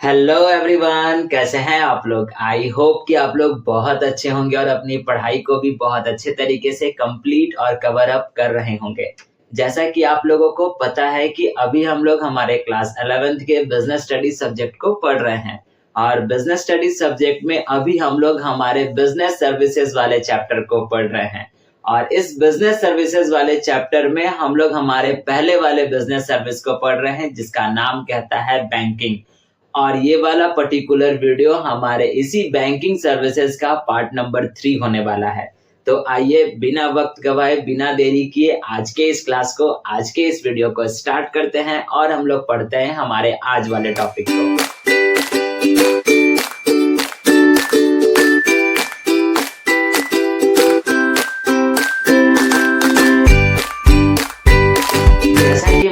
Hello everyone, कैसे हैं आप लोग। आई होप कि आप लोग बहुत अच्छे होंगे और अपनी पढ़ाई को भी बहुत अच्छे तरीके से कंप्लीट और कवर अप कर रहे होंगे। जैसा कि आप लोगों को पता है कि अभी हम लोग हमारे क्लास 11th के बिजनेस स्टडीज सब्जेक्ट को पढ़ रहे हैं और बिजनेस स्टडीज सब्जेक्ट में अभी हम लोग हमारे बिजनेस सर्विसेज वाले चैप्टर को पढ़ रहे हैं। और इस बिजनेस सर्विसेज वाले चैप्टर में हम लोग हमारे पहले वाले बिजनेस सर्विस को पढ़ रहे हैं जिसका नाम कहता है बैंकिंग। और ये वाला पर्टिकुलर वीडियो हमारे इसी बैंकिंग सर्विसेज का पार्ट नंबर 3 होने वाला है। तो आइए बिना वक्त गवाए, बिना देरी किए आज के इस क्लास को, आज के इस वीडियो को स्टार्ट करते हैं और हम लोग पढ़ते हैं हमारे आज वाले टॉपिक को।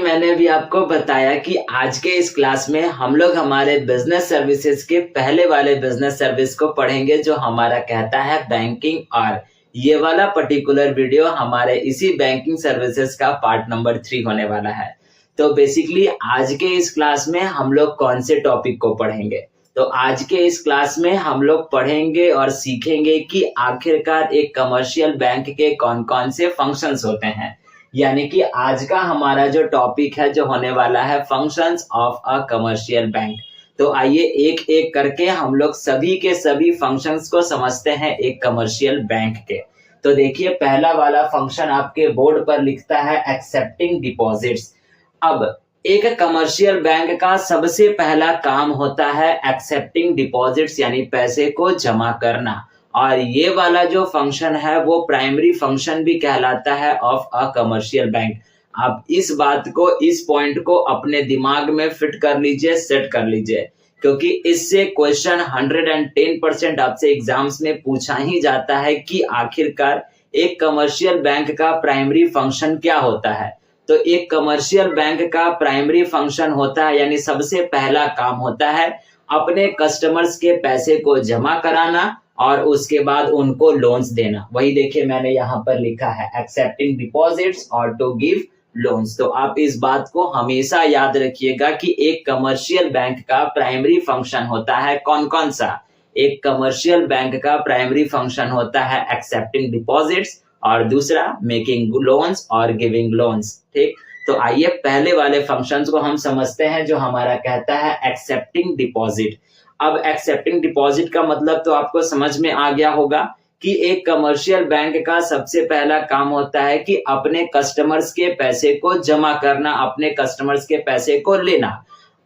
मैंने भी आपको बताया कि आज के इस क्लास में हम लोग हमारे बिजनेस सर्विसेज के पहले वाले बिजनेस सर्विस को पढ़ेंगे जो हमारा कहता है बैंकिंग। और ये वाला पर्टिकुलर वीडियो हमारे इसी बैंकिंग सर्विसेज का पार्ट नंबर 3 होने वाला है। तो बेसिकली आज के इस क्लास में हम लोग कौन से टॉपिक को पढ़ेंगे, तो आज के इस क्लास में हम लोग पढ़ेंगे और सीखेंगे कि आखिरकार एक कमर्शियल बैंक के कौन कौन से फंक्शंस होते हैं। यानी कि आज का हमारा जो टॉपिक है जो होने वाला है functions of a commercial bank. तो आइए एक एक करके हम लोग सभी के सभी फंक्शंस को समझते हैं एक कमर्शियल बैंक के। तो देखिए पहला वाला फंक्शन आपके बोर्ड पर लिखता है एक्सेप्टिंग डिपॉजिट्स। अब एक कमर्शियल बैंक का सबसे पहला काम होता है एक्सेप्टिंग डिपॉजिट्स यानी पैसे को जमा करना। और ये वाला जो फंक्शन है वो प्राइमरी फंक्शन भी कहलाता है ऑफ अ कमर्शियल बैंक। आप इस बात को, इस पॉइंट को अपने दिमाग में फिट कर लीजिए, सेट कर लीजिए, क्योंकि इससे क्वेश्चन 110% आपसे एग्जाम्स में पूछा ही जाता है कि आखिरकार एक कमर्शियल बैंक का प्राइमरी फंक्शन क्या होता है। तो एक कमर्शियल बैंक का प्राइमरी फंक्शन होता है यानी सबसे पहला काम होता है अपने कस्टमर्स के पैसे को जमा कराना और उसके बाद उनको लोन्स देना। वही देखिए मैंने यहाँ पर लिखा है एक्सेप्टिंग डिपॉजिट्स और टू गिव लोन्स। तो आप इस बात को हमेशा याद रखिएगा कि एक कमर्शियल बैंक का प्राइमरी फंक्शन होता है कौन कौन सा। एक कमर्शियल बैंक का प्राइमरी फंक्शन होता है एक्सेप्टिंग डिपॉजिट्स और दूसरा मेकिंग लोन्स और गिविंग लोन्स। ठीक, तो आइए पहले वाले फंक्शंस को हम समझते हैं जो हमारा कहता है एक्सेप्टिंग डिपॉजिट। अब एक्सेप्टिंग डिपॉजिट का मतलब तो आपको समझ में आ गया होगा कि एक कमर्शियल बैंक का सबसे पहला काम होता है कि अपने कस्टमर्स के पैसे को जमा करना, अपने कस्टमर्स के पैसे को लेना।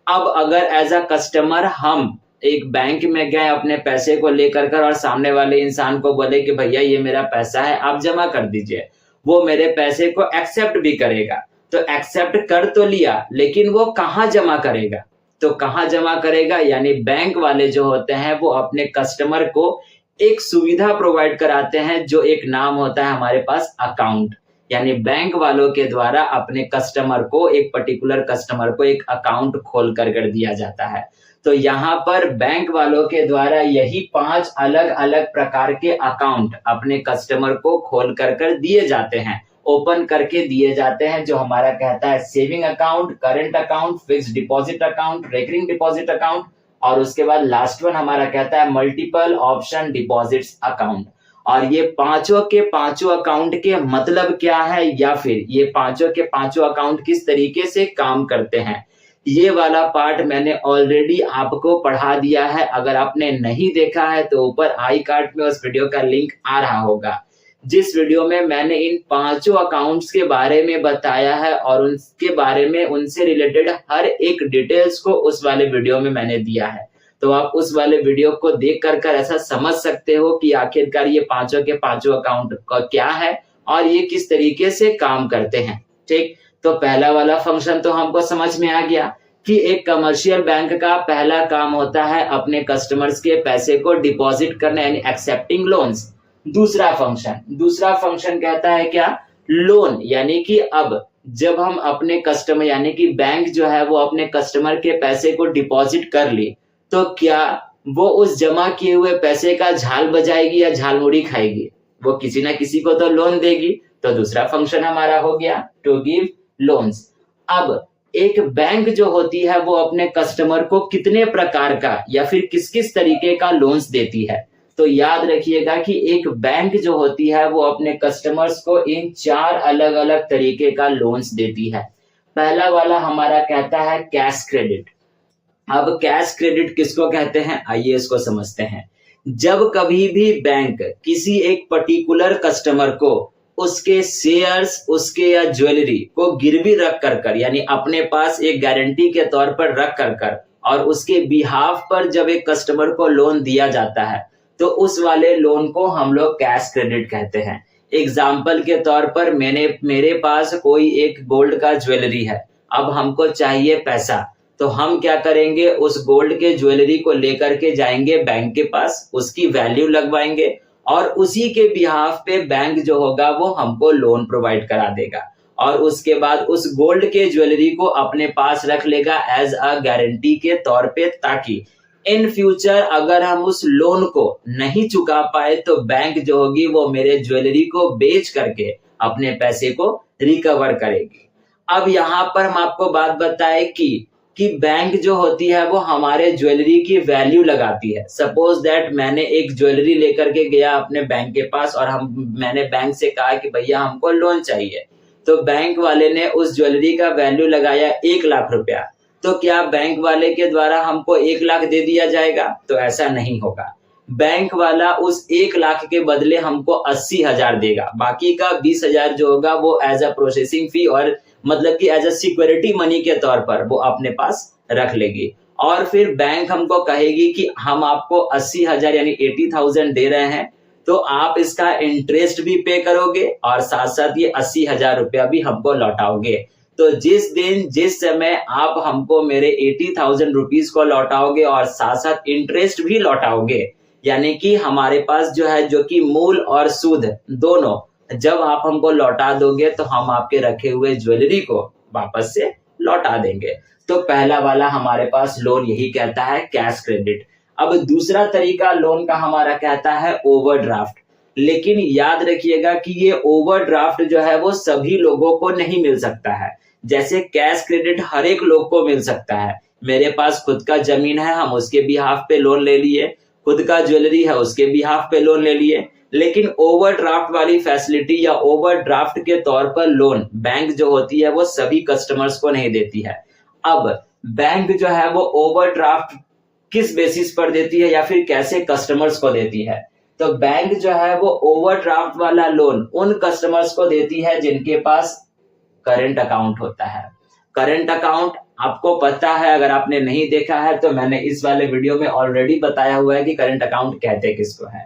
अब अगर एज अ कस्टमर हम एक बैंक में गए अपने पैसे को लेकर और सामने वाले इंसान को बोले कि भैया ये मेरा पैसा है आप जमा कर दीजिए, वो मेरे पैसे को एक्सेप्ट भी करेगा। तो एक्सेप्ट कर तो लिया लेकिन वो कहाँ जमा करेगा, तो कहाँ जमा करेगा यानी बैंक वाले जो होते हैं वो अपने कस्टमर को एक सुविधा प्रोवाइड कराते हैं जो एक नाम होता है हमारे पास अकाउंट। यानी बैंक वालों के द्वारा अपने कस्टमर को, एक पर्टिकुलर कस्टमर को एक अकाउंट खोल कर दिया जाता है। तो यहाँ पर बैंक वालों के द्वारा यही 5 अलग अलग प्रकार के अकाउंट अपने कस्टमर को खोल कर दिए जाते हैं, ओपन करके दिए जाते हैं, जो हमारा कहता है saving account, current account, fixed deposit account, recurring deposit account और उसके बाद लास्ट वन हमारा कहता है मल्टीपल ऑप्शन डिपॉजिट्स अकाउंट। और ये पांचों के पांचों अकाउंट के मतलब क्या है या फिर ये पांचों के पांचों अकाउंट किस तरीके से काम करते हैं, ये वाला पार्ट मैंने ऑलरेडी आपको पढ़ा दिया है। अगर आपने नहीं देखा है तो ऊपर आई कार्ड में उस वीडियो का लिंक आ रहा होगा, जिस वीडियो में मैंने इन पांचों अकाउंट्स के बारे में बताया है और उनके बारे में, उनसे रिलेटेड हर एक डिटेल्स को उस वाले वीडियो में मैंने दिया है। तो आप उस वाले वीडियो को देख कर ऐसा समझ सकते हो कि आखिरकार ये पांचों के पांचों अकाउंट का क्या है और ये किस तरीके से काम करते हैं। ठीक, तो पहला वाला फंक्शन तो हमको समझ में आ गया कि एक कमर्शियल बैंक का पहला काम होता है अपने कस्टमर्स के पैसे को डिपॉजिट करना यानी एक्सेप्टिंग लोन्स। दूसरा फंक्शन कहता है क्या, लोन। यानी कि अब जब हम अपने कस्टमर यानी कि बैंक जो है वो अपने कस्टमर के पैसे को डिपॉजिट कर ली तो क्या वो उस जमा किए हुए पैसे का झाल बजाएगी या झालमुड़ी खाएगी, वो किसी ना किसी को तो लोन देगी। तो दूसरा फंक्शन हमारा हो गया टू गिव लोन्स। अब एक बैंक जो होती है वो अपने कस्टमर को कितने प्रकार का या फिर किस किस तरीके का लोन्स देती है। तो याद रखिएगा कि एक बैंक जो होती है वो अपने कस्टमर्स को इन 4 अलग अलग तरीके का लोन्स देती है। पहला वाला हमारा कहता है कैश क्रेडिट। अब कैश क्रेडिट किसको कहते हैं, आइए इसको समझते हैं। जब कभी भी बैंक किसी एक पर्टिकुलर कस्टमर को उसके शेयर्स, उसके या ज्वेलरी को गिरवी रख कर यानी अपने पास एक गारंटी के तौर पर रख कर और उसके बिहाफ पर जब एक कस्टमर को लोन दिया जाता है तो उस वाले लोन को हम लोग कैश क्रेडिट कहते हैं। एग्जाम्पल के तौर पर मेरे पास कोई एक गोल्ड का ज्वेलरी है, अब हमको चाहिए पैसा, तो हम क्या करेंगे, उस गोल्ड के ज्वेलरी को लेकर के जाएंगे बैंक के पास, उसकी वैल्यू लगवाएंगे और उसी के बिहाफ पे बैंक जो होगा वो हमको लोन प्रोवाइड करा देगा और उसके बाद उस गोल्ड के ज्वेलरी को अपने पास रख लेगा एज अ गारंटी के तौर पे, ताकि इन फ्यूचर अगर हम उस लोन को नहीं चुका पाए तो बैंक जो होगी वो मेरे ज्वेलरी को बेच करके अपने पैसे को रिकवर करेगी। अब यहाँ पर हम आपको बात बताए कि बैंक जो होती है वो हमारे ज्वेलरी की वैल्यू लगाती है। सपोज दैट मैंने एक ज्वेलरी लेकर के गया अपने बैंक के पास और मैंने बैंक से कहा कि भैया हमको लोन चाहिए, तो बैंक वाले ने उस ज्वेलरी का वैल्यू लगाया 1 लाख रुपया। तो क्या बैंक वाले के द्वारा हमको 1 लाख दे दिया जाएगा? तो ऐसा नहीं होगा। बैंक वाला उस 1 लाख के बदले हमको 80,000 देगा, बाकी का 20,000 जो होगा वो एज अ प्रोसेसिंग फी और मतलब कि एज अ सिक्योरिटी मनी के तौर पर वो अपने पास रख लेगी। और फिर बैंक हमको कहेगी कि हम आपको 80,000 यानी 80,000 दे रहे हैं, तो आप इसका इंटरेस्ट भी पे करोगे और साथ साथ ये 80,000 रुपया भी हमको लौटाओगे। तो जिस दिन जिस समय आप हमको मेरे 80,000 रुपीज को लौटाओगे और साथ साथ इंटरेस्ट भी लौटाओगे, यानी कि हमारे पास जो है जो कि मूल और सूद दोनों जब आप हमको लौटा दोगे तो हम आपके रखे हुए ज्वेलरी को वापस से लौटा देंगे। तो पहला वाला हमारे पास लोन यही कहता है कैश क्रेडिट। अब दूसरा तरीका लोन का हमारा कहता है ओवरड्राफ्ट। लेकिन याद रखिएगा कि ये ओवरड्राफ्ट जो है वो सभी लोगों को नहीं मिल सकता है। जैसे कैश क्रेडिट हर एक लोग को मिल सकता है। मेरे पास खुद का जमीन है, हम उसके बिहाफ पे लोन ले लिए, खुद का ज्वेलरी है उसके बिहाफ पे लोन ले लिए, लेकिन ओवरड्राफ्ट वाली फैसिलिटी या ओवरड्राफ्ट के तौर पर लोन बैंक जो होती है वो सभी कस्टमर्स को नहीं देती है। अब बैंक जो है वो ओवरड्राफ्ट किस बेसिस पर देती है या फिर कैसे कस्टमर्स को देती है? तो बैंक जो है वो ओवरड्राफ्ट वाला लोन उन कस्टमर्स को देती है जिनके पास करंट अकाउंट होता है। करंट अकाउंट आपको पता है, अगर आपने नहीं देखा है तो मैंने इस वाले वीडियो में ऑलरेडी बताया हुआ है कि करंट अकाउंट कहते किसको है।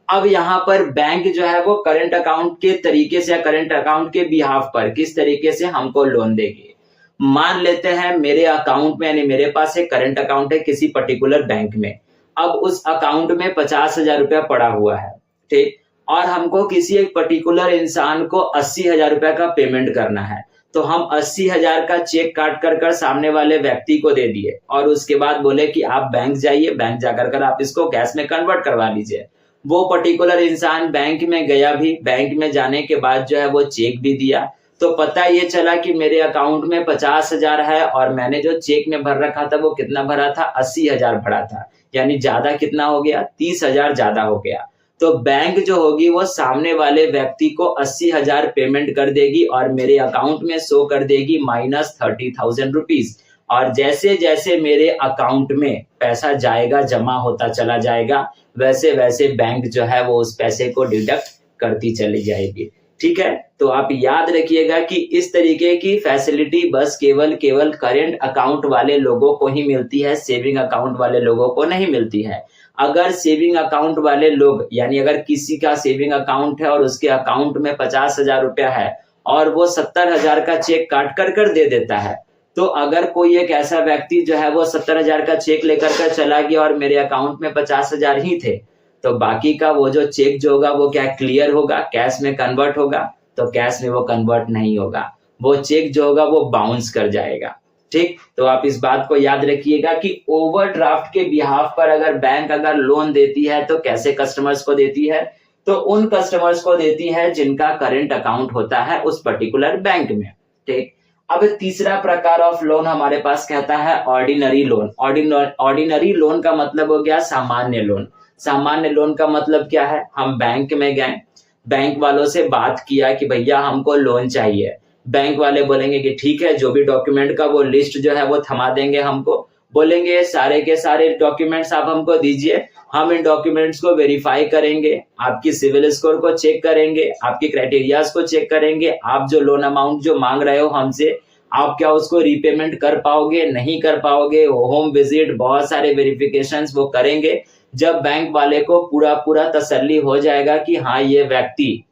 अब यहाँ पर बैंक जो है वो करंट अकाउंट के तरीके से या करंट अकाउंट के बिहाफ पर किस तरीके से हमको लोन देगी। मान लेते हैं मेरे अकाउंट में यानी मेरे पास एक करंट अकाउंट है किसी पर्टिकुलर बैंक में। अब उस अकाउंट में 50,000 रुपया पड़ा हुआ है, ठीक, और हमको किसी एक पर्टिकुलर इंसान को 80,000 रुपया का पेमेंट करना है। तो हम 80,000 का चेक काट कर सामने वाले व्यक्ति को दे दिए और उसके बाद बोले कि आप बैंक जाइए, बैंक जाकर कर आप इसको कैश में कन्वर्ट करवा लीजिए। वो पर्टिकुलर इंसान बैंक में गया भी, बैंक में जाने के बाद जो है वो चेक भी दिया, तो पता ये चला कि मेरे अकाउंट में 50,000 है और मैंने जो चेक में भर रखा था वो कितना भरा था, 80,000 भरा था, यानी ज्यादा कितना हो गया, 30,000 ज्यादा हो गया। तो बैंक जो होगी वो सामने वाले व्यक्ति को 80,000 पेमेंट कर देगी और मेरे अकाउंट में शो कर देगी -30,000 रुपीज। और जैसे जैसे मेरे अकाउंट में पैसा जाएगा, जमा होता चला जाएगा, वैसे वैसे बैंक जो है वो उस पैसे को डिडक्ट करती चली जाएगी। ठीक है, तो आप याद रखिएगा कि इस तरीके की फैसिलिटी बस केवल करंट अकाउंट वाले लोगों को ही मिलती है, सेविंग अकाउंट वाले लोगों को नहीं मिलती है। अगर सेविंग अकाउंट वाले लोग यानी अगर किसी का सेविंग अकाउंट है और उसके अकाउंट में 50,000 रुपया है और वो 70,000 का चेक काट कर दे देता है, तो अगर कोई एक ऐसा व्यक्ति जो है वो 70,000 का चेक लेकर चला गया और मेरे अकाउंट में 50,000 ही थे, तो बाकी का वो जो चेक जो होगा वो क्या क्लियर होगा, कैश में कन्वर्ट होगा? तो कैश में वो कन्वर्ट नहीं होगा, वो चेक जो होगा वो बाउंस कर जाएगा। ठीक, तो आप इस बात को याद रखिएगा कि ओवरड्राफ्ट के बिहाफ पर अगर बैंक अगर लोन देती है तो कैसे कस्टमर्स को देती है? तो उन कस्टमर्स को देती है जिनका करंट अकाउंट होता है उस पर्टिकुलर बैंक में। ठीक, अब तीसरा प्रकार ऑफ लोन हमारे पास कहता है ऑर्डिनरी लोन। ऑर्डिनरी लोन का मतलब हो गया सामान्य लोन। सामान्य लोन का मतलब क्या है, हम बैंक में गए, बैंक वालों से बात किया कि भैया हमको लोन चाहिए। बैंक वाले बोलेंगे कि ठीक है, जो भी डॉक्यूमेंट का वो लिस्ट जो है वो थमा देंगे, हमको बोलेंगे सारे के सारे डॉक्यूमेंट्स आप हमको दीजिए, हम इन डॉक्यूमेंट्स को वेरीफाई करेंगे, आपकी सिविल स्कोर को चेक करेंगे, आपकी क्राइटेरियाज को चेक करेंगे, आप जो लोन अमाउंट जो मांग रहे हो हमसे, आप क्या उसको रीपेमेंट कर पाओगे, नहीं कर पाओगे, होम विजिट, बहुत सारे वेरिफिकेशंस वो करेंगे। जब बैंक वाले को पूरा पूरा तसल्ली हो जाएगा कि हाँ ये व्यक्ति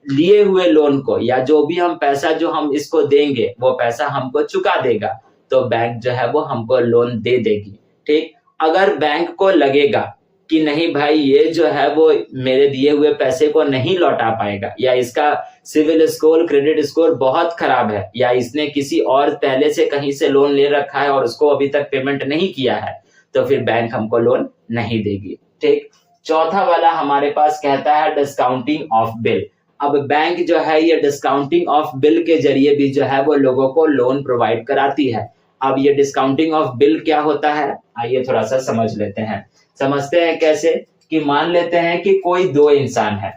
लिए हुए लोन को या जो भी हम पैसा जो हम इसको देंगे वो पैसा हमको चुका देगा, तो बैंक जो है वो हमको लोन दे देगी। ठीक, अगर बैंक को लगेगा कि नहीं भाई ये जो है वो मेरे दिए हुए पैसे को नहीं लौटा पाएगा, या इसका सिविल स्कोर क्रेडिट स्कोर बहुत खराब है, या इसने किसी और पहले से कहीं से लोन ले रखा है और उसको अभी तक पेमेंट नहीं किया है, तो फिर बैंक हमको लोन नहीं देगी। ठीक, चौथा वाला हमारे पास कहता है डिस्काउंटिंग ऑफ बिल। अब बैंक जो है ये डिस्काउंटिंग ऑफ बिल के जरिए भी जो है वो लोगों को लोन प्रोवाइड कराती है। अब ये डिस्काउंटिंग ऑफ बिल क्या होता है, आइए थोड़ा सा समझ लेते हैं। समझते हैं कैसे, कि मान लेते हैं कि कोई दो इंसान है,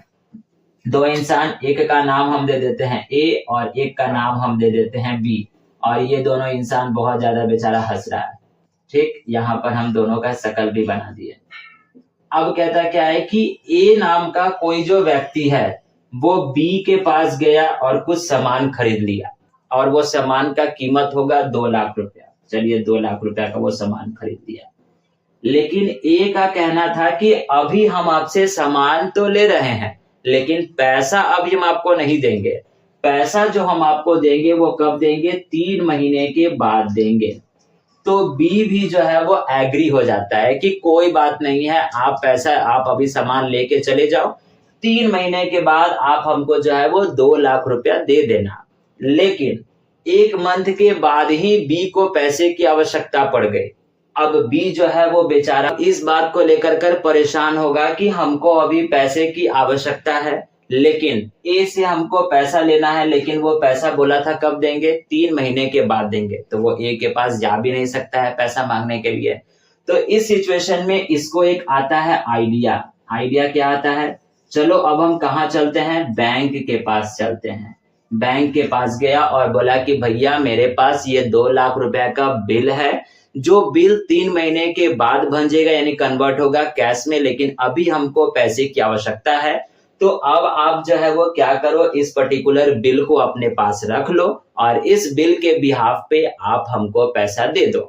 दो इंसान, एक का नाम हम दे देते हैं ए और एक का नाम हम दे देते हैं बी, और ये दोनों इंसान बहुत ज्यादा बेचारा हंस रहा है। ठीक, यहाँ पर हम दोनों का शकल भी बना दिए। अब कहता क्या है कि ए नाम का कोई जो व्यक्ति है वो बी के पास गया और कुछ सामान खरीद लिया, और वो सामान का कीमत होगा 2 लाख रुपया। चलिए 2 लाख रुपया का वो सामान खरीद लिया, लेकिन ए का कहना था कि अभी हम आपसे सामान तो ले रहे हैं लेकिन पैसा अभी हम आपको नहीं देंगे, पैसा जो हम आपको देंगे वो कब देंगे, 3 महीने के बाद देंगे। तो बी भी जो है वो एग्री हो जाता है कि कोई बात नहीं है, आप पैसा आप अभी सामान लेके चले जाओ, 3 महीने के बाद आप हमको जो है वो 2 लाख रुपया दे देना। लेकिन 1 मंथ के बाद ही बी को पैसे की आवश्यकता पड़ गई। अब बी जो है वो बेचारा इस बात को लेकर कर परेशान होगा कि हमको अभी पैसे की आवश्यकता है, लेकिन ए से हमको पैसा लेना है, लेकिन वो पैसा बोला था कब देंगे, 3 महीने के बाद देंगे। तो वो ए के पास जा भी नहीं सकता है पैसा मांगने के लिए। तो इस सिचुएशन में इसको एक आता है आइडिया। आइडिया क्या आता है, चलो अब हम कहाँ चलते हैं, बैंक के पास चलते हैं। बैंक के पास गया और बोला कि भैया मेरे पास ये 2 लाख रुपया का बिल है, जो बिल 3 महीने के बाद बन जाएगा, यानी कन्वर्ट होगा कैश में, लेकिन अभी हमको पैसे की आवश्यकता है। तो अब आप जो है वो क्या करो, इस पर्टिकुलर बिल को अपने पास रख लो और इस बिल के बिहाफ पे आप हमको पैसा दे दो।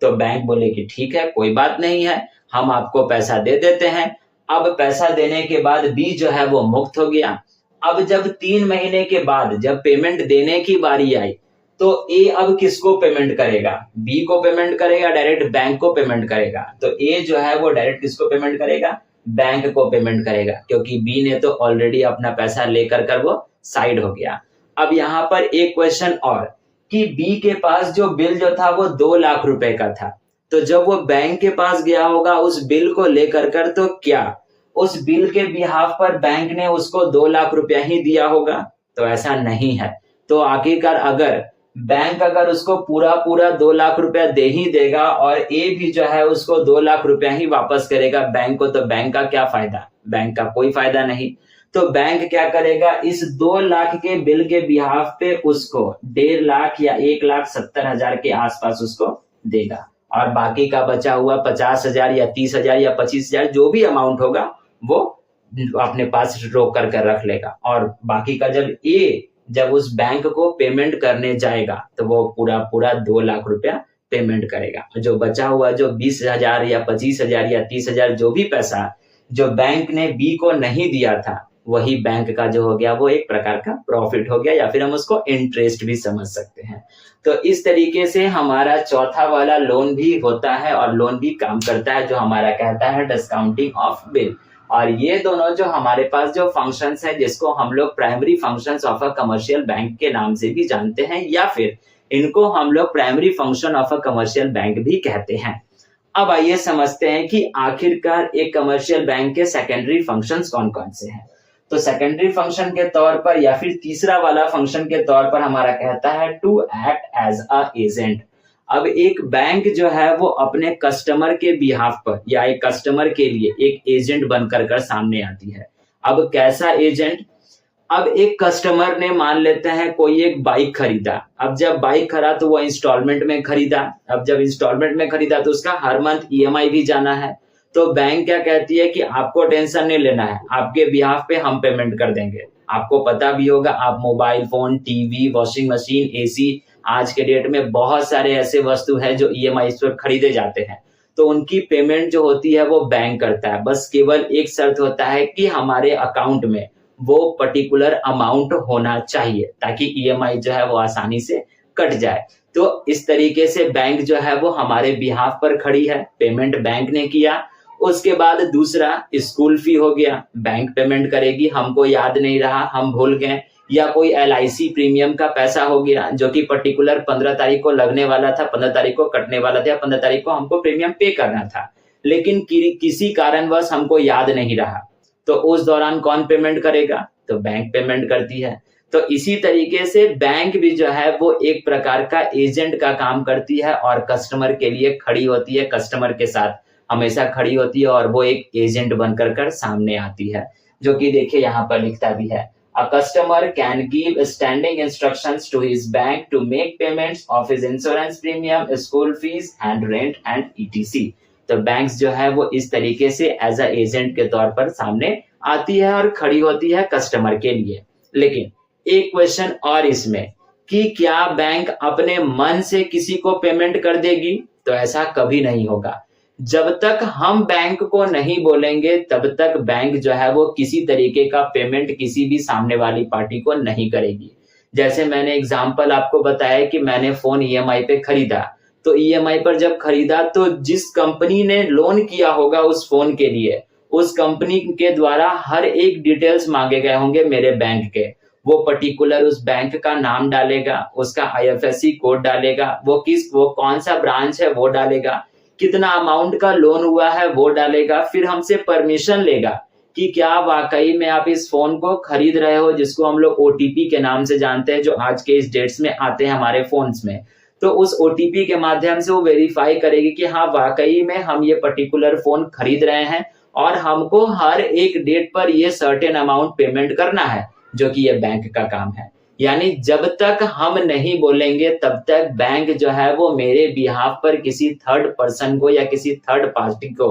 तो बैंक बोले कि ठीक है, कोई बात नहीं है, हम आपको पैसा दे देते हैं। अब पैसा देने के बाद बी जो है वो मुक्त हो गया। अब जब 3 महीने के बाद जब पेमेंट देने की बारी आई, तो ए अब किसको पेमेंट करेगा, बी को पेमेंट करेगा, डायरेक्ट बैंक को पेमेंट करेगा। तो ए जो है वो डायरेक्ट किसको पेमेंट करेगा, बैंक को पेमेंट करेगा, क्योंकि बी ने तो ऑलरेडी अपना पैसा लेकर कर वो साइड हो गया। अब यहाँ पर एक क्वेश्चन और, कि बी के पास जो बिल जो था वो 2 लाख रुपए का था, तो जब वो बैंक के पास गया होगा उस बिल को लेकर कर, तो क्या उस बिल के बिहाफ पर बैंक ने उसको 2 लाख रुपया ही दिया होगा? तो ऐसा नहीं है। तो आखिरकार अगर बैंक अगर उसको पूरा 2 लाख रुपया दे ही देगा और ए भी जो है उसको 2 लाख रुपया ही वापस करेगा बैंक को, तो बैंक का क्या फायदा, बैंक का कोई फायदा नहीं। तो बैंक क्या करेगा, इस 2 लाख के बिल के बिहाफ पे उसको 1.5 लाख या 1,70,000 के आसपास उसको देगा, और बाकी का बचा हुआ 50,000 या 30,000 या 25,000 जो भी अमाउंट होगा वो अपने पास रोक कर रख लेगा। और बाकी का जब उस बैंक को पेमेंट करने जाएगा तो वो पूरा 2 लाख रुपया पेमेंट करेगा। जो बचा हुआ जो 20,000 या 25,000 या 30,000 जो भी पैसा जो बैंक ने बी को नहीं दिया था, वही बैंक का जो हो गया वो एक प्रकार का प्रॉफिट हो गया, या फिर हम उसको इंटरेस्ट भी समझ सकते हैं। तो इस तरीके से हमारा चौथा वाला लोन भी होता है और लोन भी काम करता है, जो हमारा कहता है डिस्काउंटिंग ऑफ बिल। और ये दोनों जो हमारे पास जो फंक्शंस है, जिसको हम लोग primary functions of a commercial bank के नाम से भी जानते हैं, या फिर इनको हम लोग primary function of a commercial bank भी कहते हैं। अब आइए समझते हैं कि आखिरकार एक कमर्शियल बैंक के सेकेंडरी फंक्शंस कौन कौन से हैं। तो सेकेंडरी फंक्शन के तौर पर या फिर तीसरा वाला फंक्शन के तौर पर हमारा कहता है to act as a agent. अब एक बैंक जो है वो अपने कस्टमर के बिहाफ पर या एक कस्टमर के लिए एक एजेंट बनकर कर सामने आती है। अब कैसा एजेंट? अब एक कस्टमर ने मान लेते हैं कोई एक बाइक खरीदा। अब जब बाइक खरीदा तो वो इंस्टॉलमेंट में खरीदा। अब जब इंस्टॉलमेंट में खरीदा तो उसका हर मंथ ईएमआई भी जाना है। तो बैंक क्या कहती है कि आपको टेंशन नहीं लेना है, आपके बिहाफ पे हम पेमेंट कर देंगे। आपको पता भी होगा, आप mobile phone, TV, washing machine, AC, आज के डेट में बहुत सारे ऐसे वस्तु है जो ईएमआई पर खरीदे जाते हैं। तो उनकी पेमेंट जो होती है वो बैंक करता है। बस केवल एक शर्त होता है कि हमारे अकाउंट में वो पर्टिकुलर अमाउंट होना चाहिए ताकि ईएमआई जो है वो आसानी से कट जाए। तो इस तरीके से बैंक जो है वो हमारे बिहाफ पर खड़ी है, पेमेंट बैंक ने किया। उसके बाद दूसरा स्कूल फी हो गया, बैंक पेमेंट करेगी, हमको याद नहीं रहा, हम भूल गए। या कोई एलआईसी प्रीमियम का पैसा हो गया जो कि पर्टिकुलर 15 तारीख को लगने वाला था, 15 तारीख को कटने वाला था, 15 तारीख को हमको प्रीमियम पे करना था, लेकिन किसी कारणवश हमको याद नहीं रहा। तो उस दौरान कौन पेमेंट करेगा? तो बैंक पेमेंट करती है। तो इसी तरीके से बैंक भी जो है वो एक प्रकार का एजेंट का काम करती है और कस्टमर के लिए खड़ी होती है, कस्टमर के साथ हमेशा खड़ी होती है और वो एक एजेंट बनकर कर सामने आती है, जो कि देखिए यहाँ पर लिखता भी है, A customer can give standing instructions to his bank to make payments of his insurance premium, school fees and rent and etc. तो बैंक्स जो है वो इस तरीके से एज अ एजेंट के तौर पर सामने आती है और खड़ी होती है कस्टमर के लिए। लेकिन एक क्वेश्चन और इसमें कि क्या बैंक अपने मन से किसी को पेमेंट कर देगी? तो ऐसा कभी नहीं होगा। जब तक हम बैंक को नहीं बोलेंगे तब तक बैंक जो है वो किसी तरीके का पेमेंट किसी भी सामने वाली पार्टी को नहीं करेगी। जैसे मैंने एग्जांपल आपको बताया कि मैंने फोन ईएमआई पे खरीदा, तो ईएमआई पर जब खरीदा तो जिस कंपनी ने लोन किया होगा उस फोन के लिए, उस कंपनी के द्वारा हर एक डिटेल्स मांगे गए होंगे मेरे बैंक के। वो पर्टिकुलर उस बैंक का नाम डालेगा, उसका आईएफएससी कोड डालेगा, वो कौन सा ब्रांच है वो डालेगा, कितना अमाउंट का लोन हुआ है वो डालेगा, फिर हमसे परमिशन लेगा कि क्या वाकई में आप इस फोन को खरीद रहे हो, जिसको हम लोग ओटीपी के नाम से जानते हैं, जो आज के इस डेट्स में आते हैं हमारे फोन्स में। तो उस ओटीपी के माध्यम से वो वेरीफाई करेगी कि हाँ वाकई में हम ये पर्टिकुलर फोन खरीद रहे हैं और हमको हर एक डेट पर ये सर्टेन अमाउंट पेमेंट करना है, जो कि ये बैंक का काम है। यानी जब तक हम नहीं बोलेंगे तब तक बैंक जो है वो मेरे बिहाफ पर किसी थर्ड पर्सन को या किसी थर्ड पार्टी को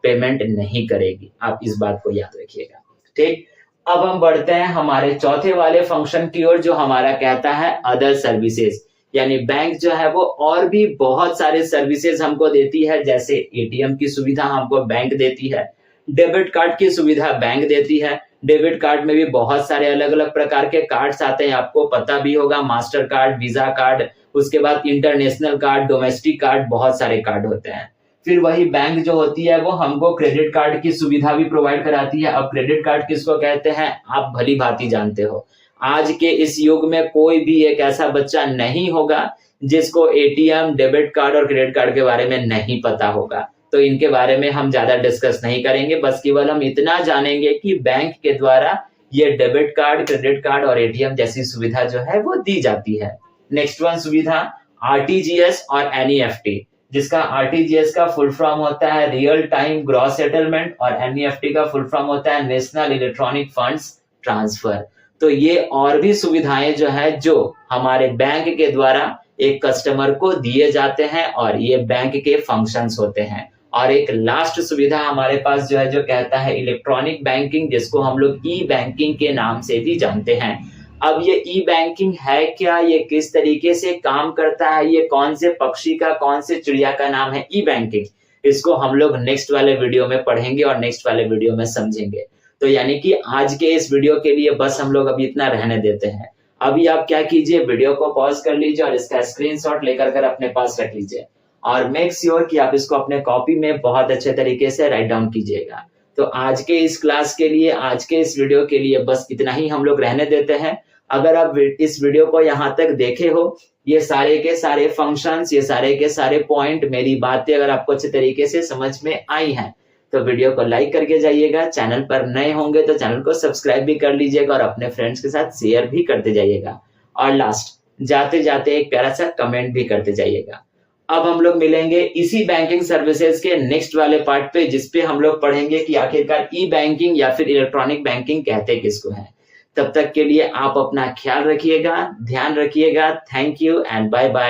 पेमेंट नहीं करेगी। आप इस बात को याद रखिएगा। ठीक, अब हम बढ़ते हैं हमारे चौथे वाले फंक्शन की ओर, जो हमारा कहता है अदर सर्विसेज। यानी बैंक जो है वो और भी बहुत सारे सर्विसेज हमको देती है, जैसे एटीएम की सुविधा हमको बैंक देती है, डेबिट कार्ड की सुविधा बैंक देती है। डेबिट कार्ड में भी बहुत सारे अलग अलग प्रकार के कार्ड्स आते हैं, आपको पता भी होगा, मास्टर कार्ड, वीजा कार्ड, उसके बाद इंटरनेशनल कार्ड, डोमेस्टिक कार्ड, बहुत सारे कार्ड होते हैं। फिर वही बैंक जो होती है वो हमको क्रेडिट कार्ड की सुविधा भी प्रोवाइड कराती है। अब क्रेडिट कार्ड किसको कहते हैं आप भली भांति जानते हो। आज के इस युग में कोई भी एक ऐसा बच्चा नहीं होगा जिसको एटीएम, डेबिट कार्ड और क्रेडिट कार्ड के बारे में नहीं पता होगा। तो इनके बारे में हम ज्यादा डिस्कस नहीं करेंगे, बस केवल हम इतना जानेंगे कि बैंक के द्वारा ये डेबिट कार्ड, क्रेडिट कार्ड और एटीएम जैसी सुविधा जो है वो दी जाती है। नेक्स्ट वन सुविधा आरटीजीएस और एनईएफटी, जिसका आरटीजीएस का फुल फॉर्म होता है रियल टाइम ग्रॉस सेटलमेंट और एनईएफटी का फुल फॉर्म होता है नेशनल इलेक्ट्रॉनिक फंड्स ट्रांसफर। तो ये और भी सुविधाएं जो है जो हमारे बैंक के द्वारा एक कस्टमर को दिए जाते हैं और ये बैंक के फंक्शंस होते हैं। और एक लास्ट सुविधा हमारे पास जो है जो कहता है इलेक्ट्रॉनिक बैंकिंग, जिसको हम लोग ई बैंकिंग के नाम से भी जानते हैं। अब ये ई बैंकिंग है क्या, ये किस तरीके से काम करता है, ये कौन से पक्षी का, कौन से चिड़िया का नाम है ई बैंकिंग, इसको हम लोग नेक्स्ट वाले वीडियो में पढ़ेंगे और नेक्स्ट वाले वीडियो में समझेंगे। तो यानी कि आज के इस वीडियो के लिए बस हम लोग अभी इतना रहने देते हैं। अभी आप क्या कीजिए, वीडियो को पॉज कर लीजिए और इसका स्क्रीनशॉट लेकर कर अपने पास रख लीजिए और मेक श्योर कि आप इसको अपने कॉपी में बहुत अच्छे तरीके से राइट डाउन कीजिएगा। तो आज के इस क्लास के लिए, आज के इस वीडियो के लिए बस इतना ही हम लोग रहने देते हैं। अगर आप इस वीडियो को यहाँ तक देखे हो, ये सारे के सारे फंक्शंस, ये सारे के सारे पॉइंट, मेरी बातें अगर आपको अच्छे तरीके से समझ में आई हैं, तो वीडियो को लाइक करके जाइएगा। चैनल पर नए होंगे तो चैनल को सब्सक्राइब भी कर लीजिएगा और अपने फ्रेंड्स के साथ शेयर भी करते जाइएगा। और लास्ट जाते जाते एक प्यारा सा कमेंट भी करते जाइएगा। अब हम लोग मिलेंगे इसी बैंकिंग सर्विसेज के नेक्स्ट वाले पार्ट पे, जिसपे हम लोग पढ़ेंगे कि आखिरकार ई बैंकिंग या फिर इलेक्ट्रॉनिक बैंकिंग कहते किसको है। तब तक के लिए आप अपना ख्याल रखिएगा, ध्यान रखिएगा। Thank you and bye bye.